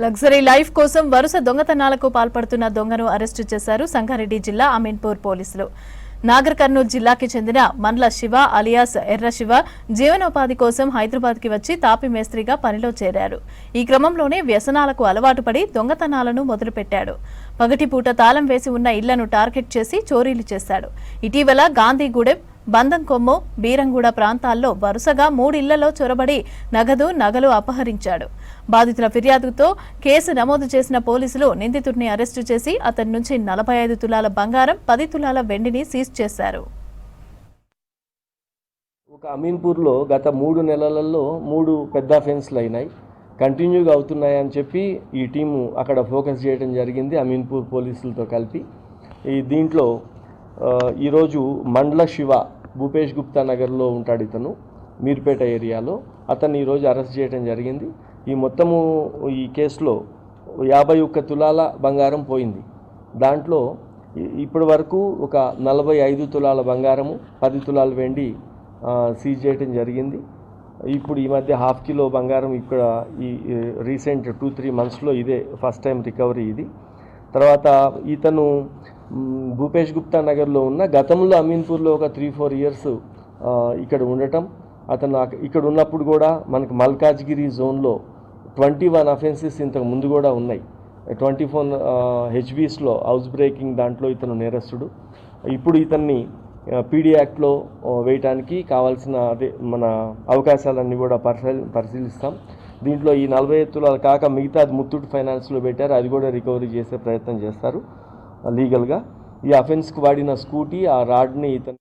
Luxury life కోసం వరుస దొంగతనాలకు పాల్పడుతున్న దొంగను అరెస్టు చేశారు సంగారెడ్డి జిల్లా అమీన్పూర్ పోలీసులు. నాగర్ కర్నూలు జిల్లాకి చెందిన మండ్ల శివ అలియాస్ ఎర్ర శివ జీవనోపాధి కోసం హైదరాబాద్కి వచ్చి తాపి మేస్త్రిగా పనిలో చేరారు. ఈ క్రమంలోనే వ్యసనాలకు అలవాటు పడి దొంగతనాలను మొదలుపెట్టాడు. పగటిపూట తాళం వేసి ఉన్న ఇళ్లను టార్గెట్ చేసి చోరీలు చేశాడు. ఇటీవల గాంధీగూడెం, బందంకొమ్ము, బీరంగూడ ప్రాంతాల్లో వరుసగా 3 ఇళ్లలో చొరబడి నగలు అపహరించాడు. బాధితుల ఫిర్యాదుతో కేసు నమోదు చేసిన పోలీసులు నిందితుడిని అరెస్టు చేసి అతని నుంచి 45 తులాల బంగారం, 10 తులాల వెండిని సీజ్ చేశారు. ఒక అమీన్పూర్లో గత 3 నెలలలో 3 పెద్ద అఫెన్స్లు అయినాయి, కంటిన్యూగా అవుతున్నాయని చెప్పి ఈ టీము అక్కడ ఫోకస్ చేయడం జరిగింది అమీన్పూర్ పోలీసులతో కలిపి. దీంట్లో ఈరోజు మండ్ల శివ భూపేష్ గుప్తా నగర్లో ఉంటాడు, ఇతను మీర్పేట ఏరియాలో. అతన్ని ఈరోజు అరెస్ట్ చేయడం జరిగింది. ఈ కేసులో 51 తులాల బంగారం పోయింది. దాంట్లో ఇప్పటి వరకు ఒక 45 తులాల బంగారము, 10 తులాల వెండి సీజ్ చేయడం జరిగింది. ఇప్పుడు ఈ మధ్య 1/2 కిలో బంగారం ఇక్కడ ఈ రీసెంట్ 2-3 మంత్స్లో ఇదే ఫస్ట్ టైం రికవరీ ఇది. తర్వాత ఇతను భూపేష్ గుప్తా నగర్లో ఉన్న గతంలో అమీన్పూర్లో ఒక 3-4 ఇయర్స్ ఇక్కడ ఉండటం. అతను ఇక్కడ ఉన్నప్పుడు కూడా మనకు మల్కాజ్గిరి జోన్లో 21 అఫెన్సెస్ ఇంతకు ముందు కూడా ఉన్నాయి. 24 హెచ్బీస్లో హౌస్ బ్రేకింగ్ దాంట్లో ఇతను నేరస్తుడు. ఇప్పుడు ఇతన్ని పీడీ యాక్ట్లో వేయటానికి కావాల్సిన మన అవకాశాలన్నీ కూడా పరిశీలిస్తాం. దీంట్లో ఈ 45 తులాలు కాక మిగతా ముత్తూట్ ఫైనాన్స్లో పెట్టారు, అది కూడా రికవరీ చేసే ప్రయత్నం చేస్తారు లీగల్గా. ఈ అఫెన్స్కి వాడిన స్కూటీ, ఆ రాడ్ని ఇతను